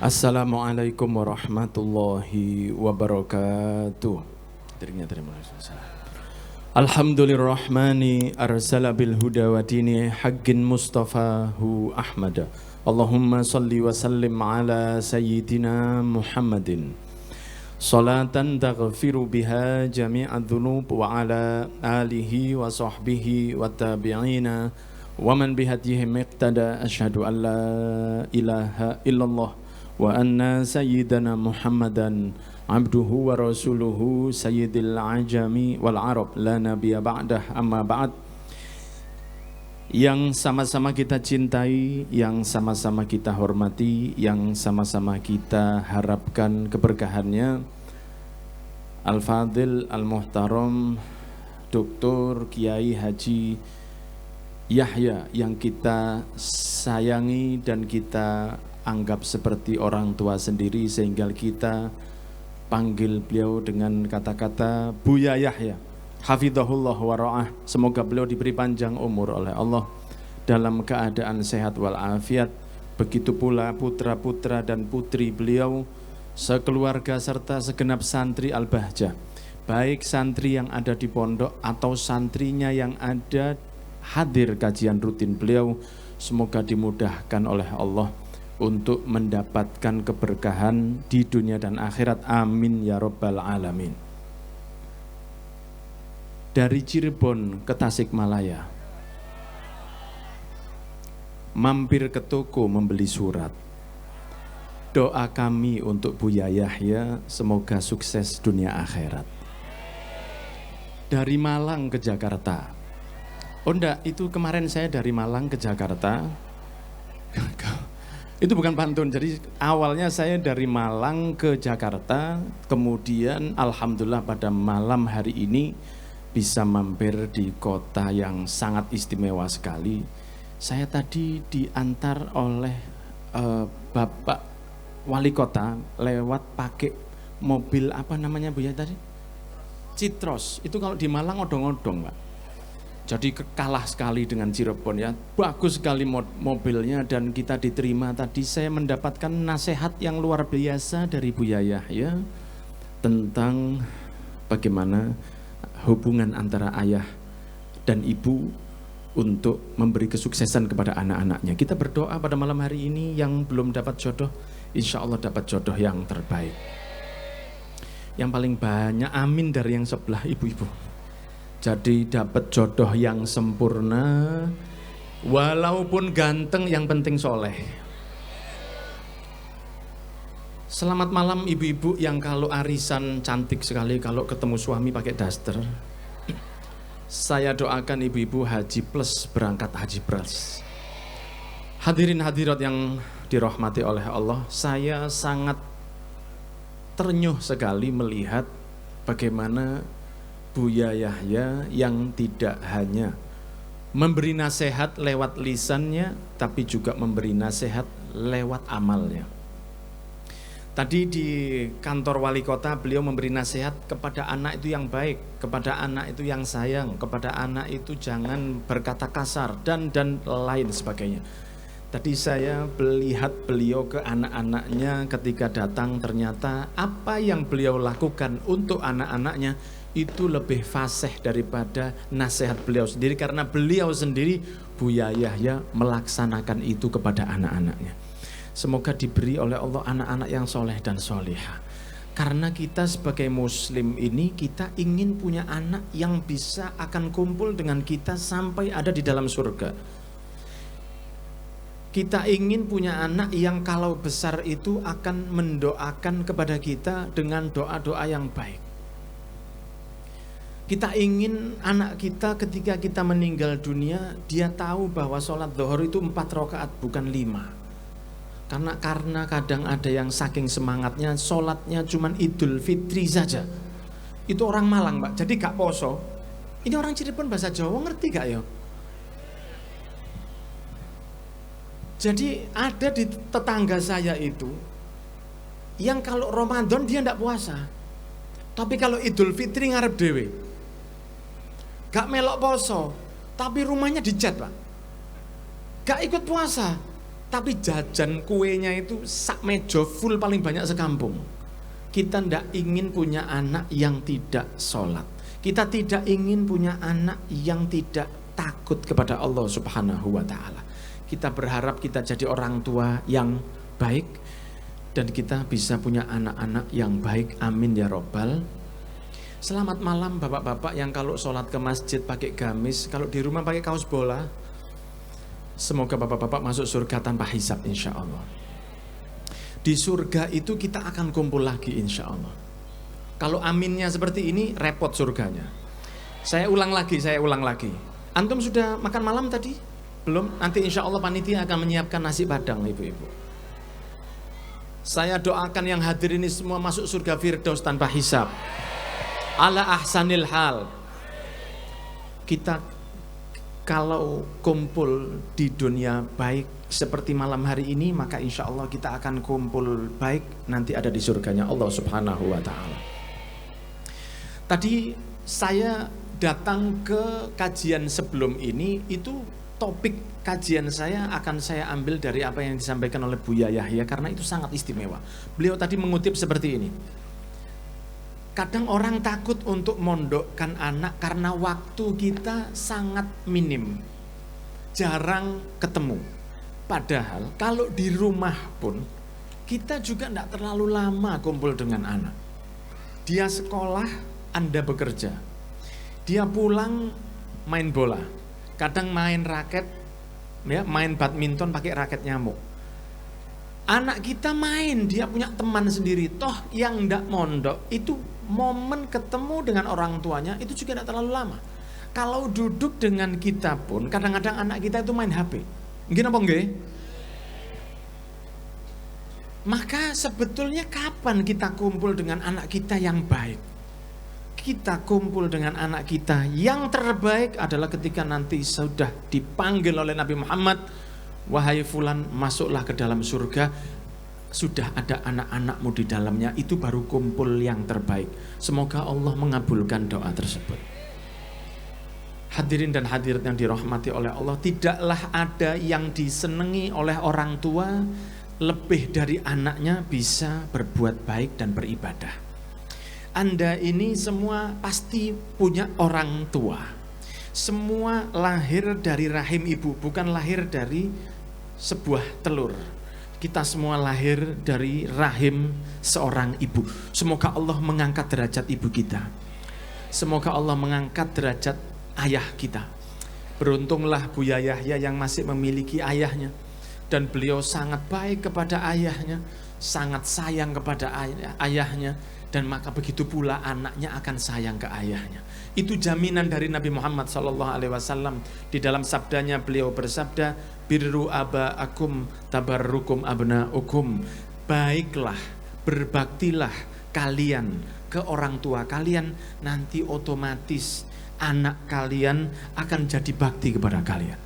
Assalamualaikum warahmatullahi wabarakatuh. Terima kasih. Alhamdulillahirrahmani arsala bil huda wa dini haqqin mustafahu ahmada. Allahumma salli wa sallim ala sayyidina Muhammadin salatan taghfiru biha jami'ad dhunub wa ala alihi wa sahbihi wa tabi'ina wa man bihadihim iqtada asyhadu an la ilaha illallah wa anna sayyidana Muhammadan abduhu wa rasuluhu sayyidil ajami wal arab la nabiyya ba'dah amma ba'd. Yang sama-sama kita cintai, yang sama-sama kita hormati, yang sama-sama kita harapkan keberkahannya, Al-Fadhil Al-Muhtaram Dr. Kiai Haji Yahya yang kita sayangi dan kita anggap seperti orang tua sendiri, sehingga kita panggil beliau dengan kata-kata Buya Yahya hafidhahullah wa ra'ah. Semoga beliau diberi panjang umur oleh Allah dalam keadaan sehat walafiat. Begitu pula putra-putra dan putri beliau, sekeluarga serta segenap santri Al-Bahjah, baik santri yang ada di pondok atau santrinya yang ada hadir kajian rutin beliau. Semoga dimudahkan oleh Allah untuk mendapatkan keberkahan di dunia dan akhirat. Amin ya rabbal alamin. Dari Cirebon ke Tasikmalaya, mampir ke toko membeli surat. Doa kami untuk Buya Yahya, semoga sukses dunia akhirat. Dari Malang ke Jakarta. Oh enggak, itu kemarin saya dari Malang ke Jakarta. Itu bukan pantun, jadi awalnya saya dari Malang ke Jakarta, kemudian alhamdulillah pada malam hari ini bisa mampir di kota yang sangat istimewa sekali. Saya tadi diantar oleh Bapak Wali Kota lewat pakai mobil apa namanya Bu ya tadi? Citros, itu kalau di Malang odong-odong Pak. Jadi kalah sekali dengan Cirebon ya. Bagus sekali mobilnya dan kita diterima. Tadi saya mendapatkan nasihat yang luar biasa dari Buya Yahya tentang bagaimana hubungan antara ayah dan ibu untuk memberi kesuksesan kepada anak-anaknya. Kita berdoa pada malam hari ini, yang belum dapat jodoh, insya Allah dapat jodoh yang terbaik. Yang paling banyak amin dari yang sebelah ibu-ibu. Jadi dapat jodoh yang sempurna, walaupun ganteng yang penting soleh. Selamat malam ibu-ibu yang kalau arisan cantik sekali, kalau ketemu suami pakai daster. Saya doakan ibu-ibu haji plus, berangkat haji plus. Hadirin hadirat yang dirahmati oleh Allah, saya sangat ternyuh sekali melihat bagaimana Buya Yahya yang tidak hanya memberi nasihat lewat lisannya, tapi juga memberi nasihat lewat amalnya. Tadi di kantor wali kota beliau memberi nasihat kepada anak itu yang baik, kepada anak itu yang sayang, kepada anak itu jangan berkata kasar dan lain sebagainya. Tadi saya melihat beliau ke anak-anaknya ketika datang, ternyata apa yang beliau lakukan untuk anak-anaknya itu lebih fasih daripada nasihat beliau sendiri, karena beliau sendiri Buya Yahya melaksanakan itu kepada anak-anaknya. Semoga diberi oleh Allah anak-anak yang soleh dan soleha. Karena kita sebagai muslim ini, kita ingin punya anak yang bisa akan kumpul dengan kita sampai ada di dalam surga. Kita ingin punya anak yang kalau besar itu akan mendoakan kepada kita dengan doa-doa yang baik. Kita ingin anak kita ketika kita meninggal dunia, dia tahu bahwa sholat zuhur itu 4 rakaat bukan 5. Karena kadang ada yang saking semangatnya sholatnya cuman Idul Fitri saja. Itu orang Malang Pak, jadi gak poso. Ini orang Cirebon bahasa Jawa ngerti gak ya? Jadi ada di tetangga saya itu yang kalau Ramadan dia gak puasa, tapi kalau Idul Fitri ngarep dewe. Gak melok poso, tapi rumahnya dicat Pak. Gak ikut puasa, Tapi jajan kuenya itu sak meja full paling banyak sekampung. Kita tidak ingin punya anak yang tidak sholat. Kita tidak ingin punya anak yang tidak takut kepada Allah Subhanahu wa ta'ala. Kita berharap kita jadi orang tua yang baik dan kita bisa punya anak-anak yang baik. Amin ya robbal. Selamat malam bapak-bapak yang kalau sholat ke masjid pakai gamis, kalau di rumah pakai kaos bola. Semoga bapak-bapak masuk surga tanpa hisab insya Allah. Di surga itu kita akan kumpul lagi insya Allah. Kalau aminnya seperti ini repot surganya. Saya ulang lagi. Antum sudah makan malam tadi? Belum? Nanti insya Allah panitia akan menyiapkan nasi padang ibu-ibu. Saya doakan yang hadir ini semua masuk surga Firdaus tanpa hisab. Ala ahsanil hal. Kita kalau kumpul di dunia baik seperti malam hari ini, maka insya Allah kita akan kumpul baik nanti ada di surganya Allah Subhanahu wa ta'ala. Tadi saya datang ke kajian sebelum ini, itu topik kajian saya akan saya ambil dari apa yang disampaikan oleh Buya Yahya karena itu sangat istimewa. Beliau tadi mengutip seperti ini. Kadang orang takut untuk mondokkan anak karena waktu kita sangat minim, jarang ketemu. Padahal kalau di rumah pun kita juga tidak terlalu lama kumpul dengan anak. Dia sekolah, Anda bekerja. Dia pulang main bola, kadang main raket, ya, main badminton pakai raket nyamuk. Anak kita main, dia punya teman sendiri. Toh yang tidak mondok itu momen ketemu dengan orang tuanya itu juga tidak terlalu lama. Kalau duduk dengan kita pun kadang-kadang anak kita itu main HP. Nggih apa nggih? Maka sebetulnya kapan kita kumpul dengan anak kita yang baik? Kita kumpul dengan anak kita yang terbaik adalah ketika nanti sudah dipanggil oleh Nabi Muhammad, wahai fulan, masuklah ke dalam surga. Sudah ada anak-anakmu di dalamnya, itu baru kumpul yang terbaik. Semoga Allah mengabulkan doa tersebut. Hadirin dan hadirat yang dirahmati oleh Allah, tidaklah ada yang disenangi oleh orang tua lebih dari anaknya bisa berbuat baik dan beribadah. Anda ini semua pasti punya orang tua. Semua lahir dari rahim ibu, bukan lahir dari sebuah telur. Kita semua lahir dari rahim seorang ibu. Semoga Allah mengangkat derajat ibu kita. Semoga Allah mengangkat derajat ayah kita. Beruntunglah Buya Yahya yang masih memiliki ayahnya. Dan beliau sangat baik kepada ayahnya, sangat sayang kepada ayahnya. Dan maka begitu pula anaknya akan sayang ke ayahnya. Itu jaminan dari Nabi Muhammad SAW. Di dalam sabdanya beliau bersabda, birru aba'akum tabarrukum abna'ukum. Baiklah, berbaktilah kalian ke orang tua kalian, nanti otomatis anak kalian akan jadi bakti kepada kalian.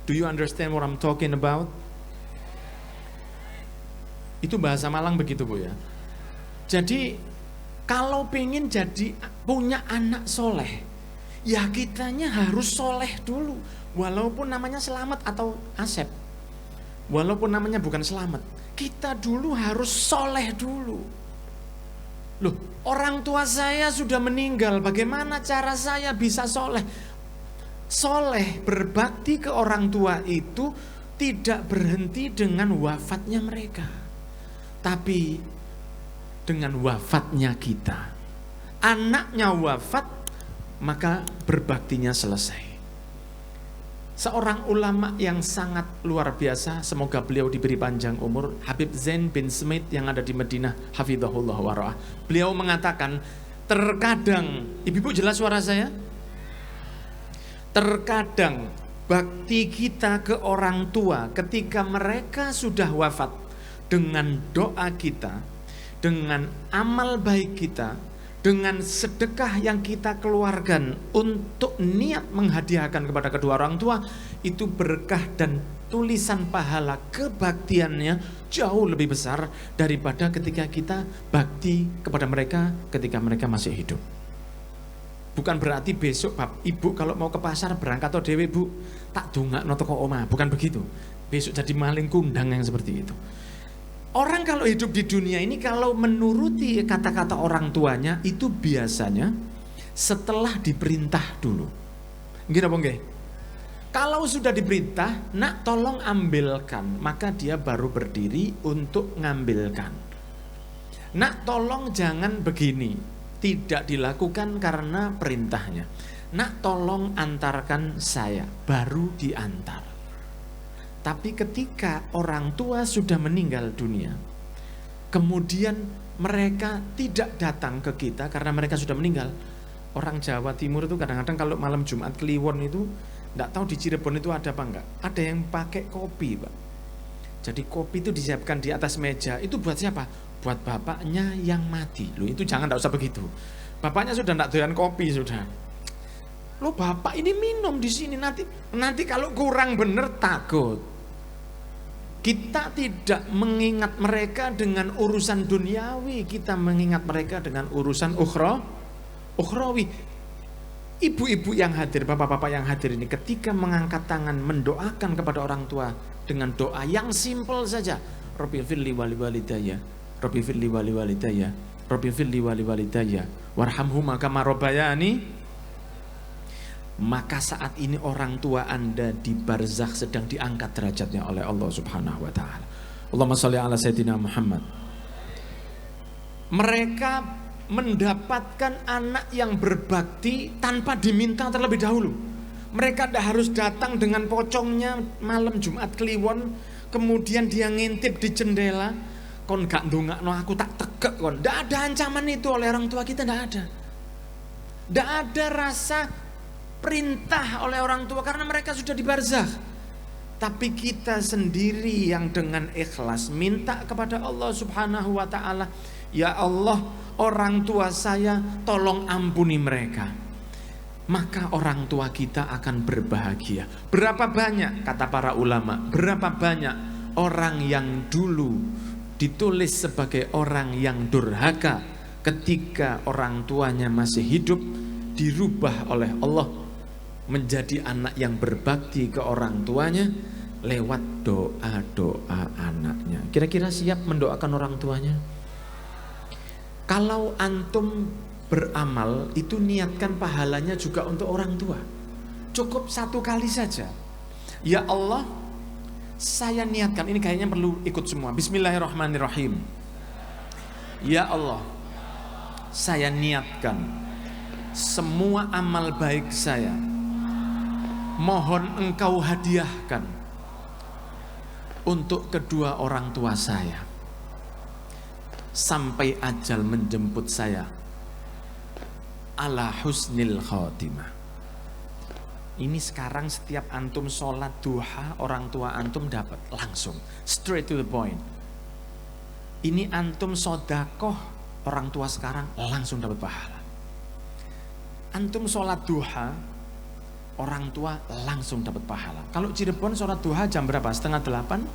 Do you understand what I'm talking about? Itu bahasa Malang begitu Bu ya. Jadi kalau pengen jadi punya anak soleh, ya kitanya harus soleh dulu. Walaupun namanya Selamat atau Asep, walaupun namanya bukan Selamat, kita dulu harus soleh dulu. Loh, orang tua saya sudah meninggal, bagaimana cara saya bisa soleh? Soleh, berbakti ke orang tua itu tidak berhenti dengan wafatnya mereka, tapi dengan wafatnya kita. Anaknya wafat, maka berbaktinya selesai. Seorang ulama yang sangat luar biasa, semoga beliau diberi panjang umur, Habib Zain bin Smith yang ada di Madinah, hafizahullah wa ra'ah. Beliau mengatakan, terkadang, ibu-ibu jelas suara saya? Terkadang bakti kita ke orang tua ketika mereka sudah wafat, dengan doa kita, dengan amal baik kita, dengan sedekah yang kita keluarkan untuk niat menghadiahkan kepada kedua orang tua, itu berkah dan tulisan pahala kebaktiannya jauh lebih besar daripada ketika kita bakti kepada mereka ketika mereka masih hidup. Bukan berarti besok ibu kalau mau ke pasar berangkat atau dewe bu tak dongakno teko omah, bukan begitu. besok jadi maling kundang yang seperti itu. Orang kalau hidup di dunia ini kalau menuruti kata-kata orang tuanya itu biasanya setelah diperintah dulu. Nggih napa nggih? Kalau sudah diperintah, nak tolong ambilkan, maka dia baru berdiri untuk ngambilkan. Nak tolong jangan begini, tidak dilakukan karena perintahnya. Nak tolong antarkan saya, baru diantar. Tapi ketika orang tua sudah meninggal dunia, kemudian mereka tidak datang ke kita karena mereka sudah meninggal. Orang Jawa Timur itu kadang-kadang kalau malam Jumat Kliwon itu, enggak tahu di Cirebon itu ada apa enggak. Ada yang pakai kopi, Pak. Jadi kopi itu disiapkan di atas meja. Itu buat siapa? Buat bapaknya yang mati. Loh itu jangan, enggak usah begitu. Bapaknya sudah enggak doyan kopi sudah. Loh bapak ini minum di sini nanti kalau kurang bener takut. Kita tidak mengingat mereka dengan urusan duniawi, kita mengingat mereka dengan urusan ukhrawi. Ibu-ibu yang hadir, bapak-bapak yang hadir ini ketika mengangkat tangan mendoakan kepada orang tua dengan doa yang simpel saja. Rabbi firli wali walidayya, Rabbi firli wali walidayya, Rabbi firli wali walidayya, warhamhuma kama rabbayani. Maka saat ini orang tua Anda di barzakh sedang diangkat derajatnya oleh Allah Subhanahu wa taala. Allahumma shalli ala sayyidina Muhammad. Mereka mendapatkan anak yang berbakti tanpa diminta terlebih dahulu. Mereka tidak harus datang dengan pocongnya malam Jumat Kliwon, kemudian dia ngintip di jendela, kon gak ndongakno aku tak tegek kon. Tidak ada ancaman itu oleh orang tua kita, tidak ada. Tidak ada rasa perintah oleh orang tua karena mereka sudah di barzakh. Tapi kita sendiri yang dengan ikhlas minta kepada Allah Subhanahu wa taala, ya Allah, orang tua saya tolong ampuni mereka. Maka orang tua kita akan berbahagia. Berapa banyak kata para ulama, berapa banyak orang yang dulu ditulis sebagai orang yang durhaka ketika orang tuanya masih hidup dirubah oleh Allah menjadi anak yang berbakti ke orang tuanya lewat doa-doa anaknya. Kira-kira siap mendoakan orang tuanya? Kalau antum beramal itu niatkan pahalanya juga untuk orang tua. Cukup satu kali saja. Ya Allah, saya niatkan, ini kayaknya perlu ikut semua. Bismillahirrahmanirrahim. Ya Allah, saya niatkan semua amal baik saya mohon engkau hadiahkan untuk kedua orang tua saya sampai ajal menjemput saya ala husnil khotimah. Ini sekarang setiap antum sholat duha orang tua antum dapat langsung, straight to the point. Ini antum sodakoh orang tua sekarang langsung dapat pahala. Antum sholat duha orang tua langsung dapat pahala. Kalau Cirebon sholat duha jam berapa? 7:30?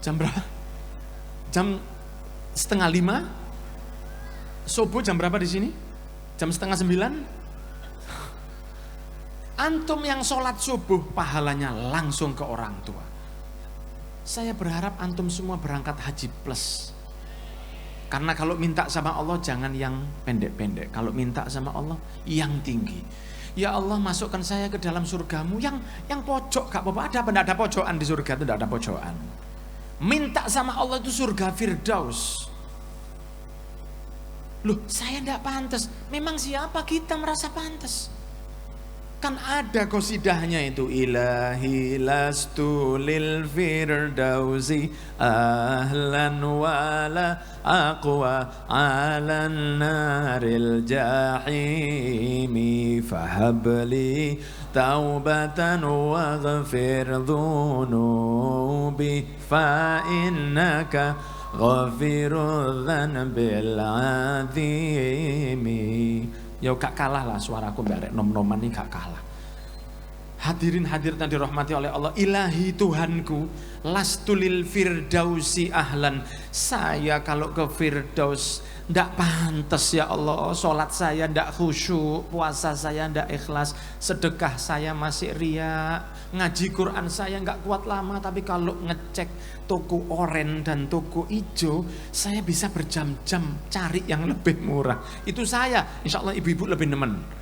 Jam berapa? Jam 4:30? Subuh jam berapa di sini? Jam 8:30? Antum yang sholat subuh pahalanya langsung ke orang tua. Saya berharap antum semua berangkat haji plus. Karena kalau minta sama Allah jangan yang pendek-pendek. Kalau minta sama Allah yang tinggi. Ya Allah, masukkan saya ke dalam surgamu yang pojok, gak apa-apa. Ada apa? Tidak ada pojokan di surga itu, tidak ada pojokan. Minta sama Allah itu surga Firdaus. Loh, saya tidak pantas. Memang siapa kita merasa pantas? Kan ada qasidahnya itu, ilahi lastu lil firdausi ahlan wala aqwa ala naril jahimi fahabli taubatan waghfir dhunubi fa innaka ghafirudz dzanbil azimi. Ya gak kalah lah suaraku mbak nom-noman ini gak kalah. Hadirin hadirat yang dirahmati oleh Allah, ilahi Tuhanku, lastulil firdausi ahlan. Saya kalau ke firdaus ndak pantas ya Allah. Sholat saya ndak khusyuk, puasa saya ndak ikhlas, sedekah saya masih riya, ngaji Quran saya nggak kuat lama. Tapi kalau ngecek toko oren dan toko ijo, saya bisa berjam-jam cari yang lebih murah. Itu saya, insya Allah ibu-ibu lebih nemen.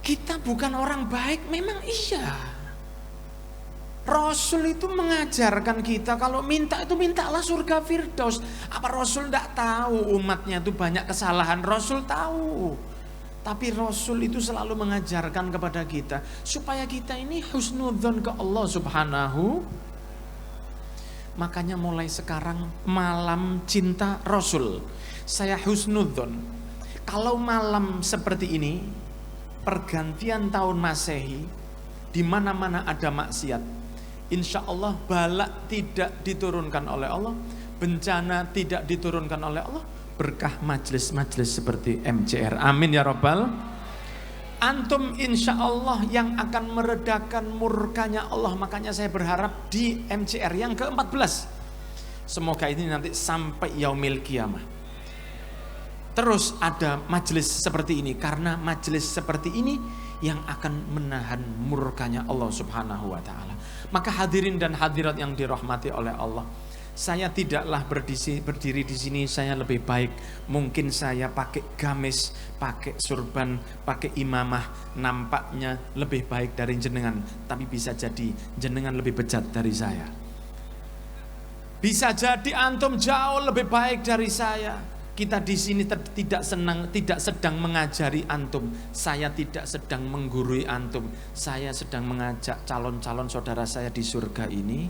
Kita bukan orang baik, memang iya. Rasul itu mengajarkan kita kalau minta itu mintalah surga firdaus. Apa Rasul tidak tahu umatnya itu banyak kesalahan? Rasul tahu. Tapi Rasul itu selalu mengajarkan kepada kita supaya kita ini husnudzon ke Allah Subhanahu. Makanya mulai sekarang malam cinta Rasul, saya husnudzon. Kalau malam seperti ini, pergantian tahun Masehi, di mana-mana ada maksiat, insya Allah balak tidak diturunkan oleh Allah, bencana tidak diturunkan oleh Allah, berkah majelis-majelis seperti MCR. Amin ya Rabbal. Antum insya Allah yang akan meredakan murkanya Allah. Makanya saya berharap di MCR yang ke-14, semoga ini nanti sampai yaumil qiyamah terus ada majelis seperti ini, karena majelis seperti ini yang akan menahan murkanya Allah Subhanahu wa taala. Maka hadirin dan hadirat yang dirahmati oleh Allah, saya tidaklah berdiri di sini saya lebih baik. Mungkin saya pakai gamis, pakai surban, pakai imamah, nampaknya lebih baik dari jenengan, tapi bisa jadi jenengan lebih bejat dari saya. Bisa jadi antum jauh lebih baik dari saya. Kita di sini tidak sedang mengajari antum. Saya tidak sedang menggurui antum. Saya sedang mengajak calon-calon saudara saya di surga ini,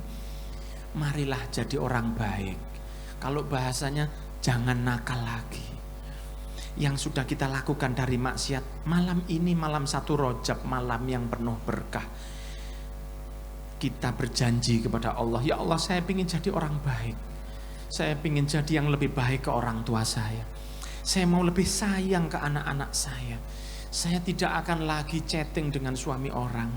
marilah jadi orang baik. Kalau bahasanya, jangan nakal lagi. Yang sudah kita lakukan dari maksiat, malam ini malam 1 Rajab, malam yang penuh berkah, kita berjanji kepada Allah, ya Allah saya ingin jadi orang baik. Saya ingin jadi yang lebih baik ke orang tua saya. Saya mau lebih sayang ke anak-anak saya. Saya tidak akan lagi chatting dengan suami orang.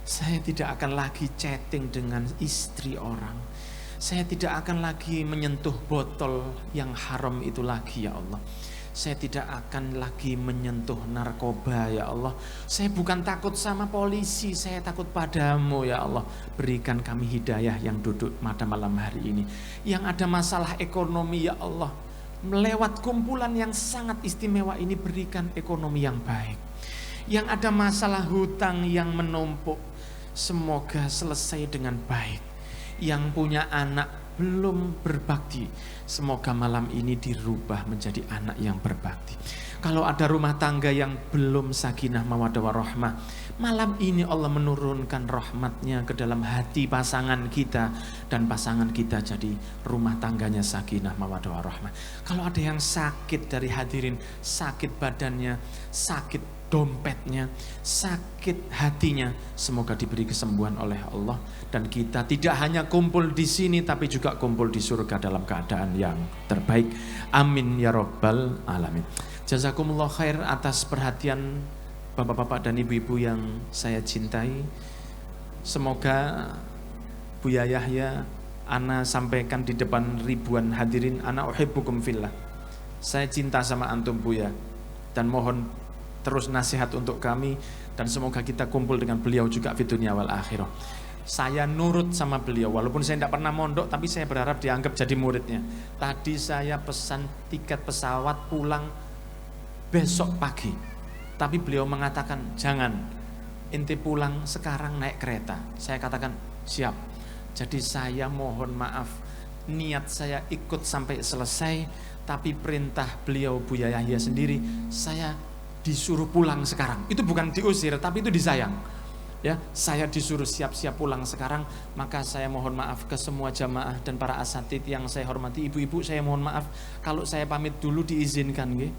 Saya tidak akan lagi chatting dengan istri orang. Saya tidak akan lagi menyentuh botol yang haram itu lagi ya Allah. Saya tidak akan lagi menyentuh narkoba ya Allah. Saya bukan takut sama polisi, saya takut padamu ya Allah. Berikan kami hidayah yang duduk pada malam hari ini. Yang ada masalah ekonomi ya Allah, melewat kumpulan yang sangat istimewa ini, berikan ekonomi yang baik. Yang ada masalah hutang yang menumpuk, semoga selesai dengan baik. Yang punya anak belum berbakti, semoga malam ini dirubah menjadi anak yang berbakti. Kalau ada rumah tangga yang belum sakinah mawaddah warahmah, malam ini Allah menurunkan rahmatnya ke dalam hati pasangan kita, dan pasangan kita jadi rumah tangganya sakinah mawaddah warahmah. Kalau ada yang sakit dari hadirin, sakit badannya, sakit dompetnya, sakit hatinya, semoga diberi kesembuhan oleh Allah, dan kita tidak hanya kumpul di sini tapi juga kumpul di surga dalam keadaan yang terbaik. Amin ya Rabbal alamin. Jazakumullah khair atas perhatian bapak-bapak dan ibu-ibu yang saya cintai. Semoga Buya Yahya ana sampaikan di depan ribuan hadirin, ana uhibbukum fillah. Saya cinta sama antum Buya, dan mohon terus nasihat untuk kami, dan semoga kita kumpul dengan beliau juga di dunia wal akhirah. Saya nurut sama beliau, walaupun saya tidak pernah mondok, tapi saya berharap dianggap jadi muridnya. Tadi saya pesan tiket pesawat pulang besok pagi, tapi beliau mengatakan jangan, ente pulang sekarang naik kereta. Saya katakan siap. Jadi saya mohon maaf, niat saya ikut sampai selesai, tapi perintah beliau Buya Yahya sendiri, saya disuruh pulang sekarang. Itu bukan diusir, tapi itu disayang. Ya, saya disuruh siap-siap pulang sekarang. Maka saya mohon maaf ke semua jamaah dan para asatid yang saya hormati. Ibu-ibu saya mohon maaf kalau saya pamit dulu, diizinkan nggih.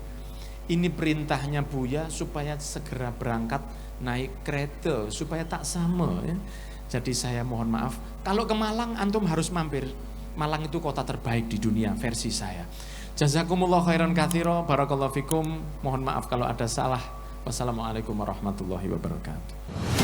Ini perintahnya Buya supaya segera berangkat naik kereta supaya tak sama ya. Jadi saya mohon maaf. Kalau ke Malang antum harus mampir. Malang itu kota terbaik di dunia versi saya. Jazakumullah khairan katsira, barakallahu fikum. Mohon maaf kalau ada salah Wassalamualaikum warahmatullahi wabarakatuh.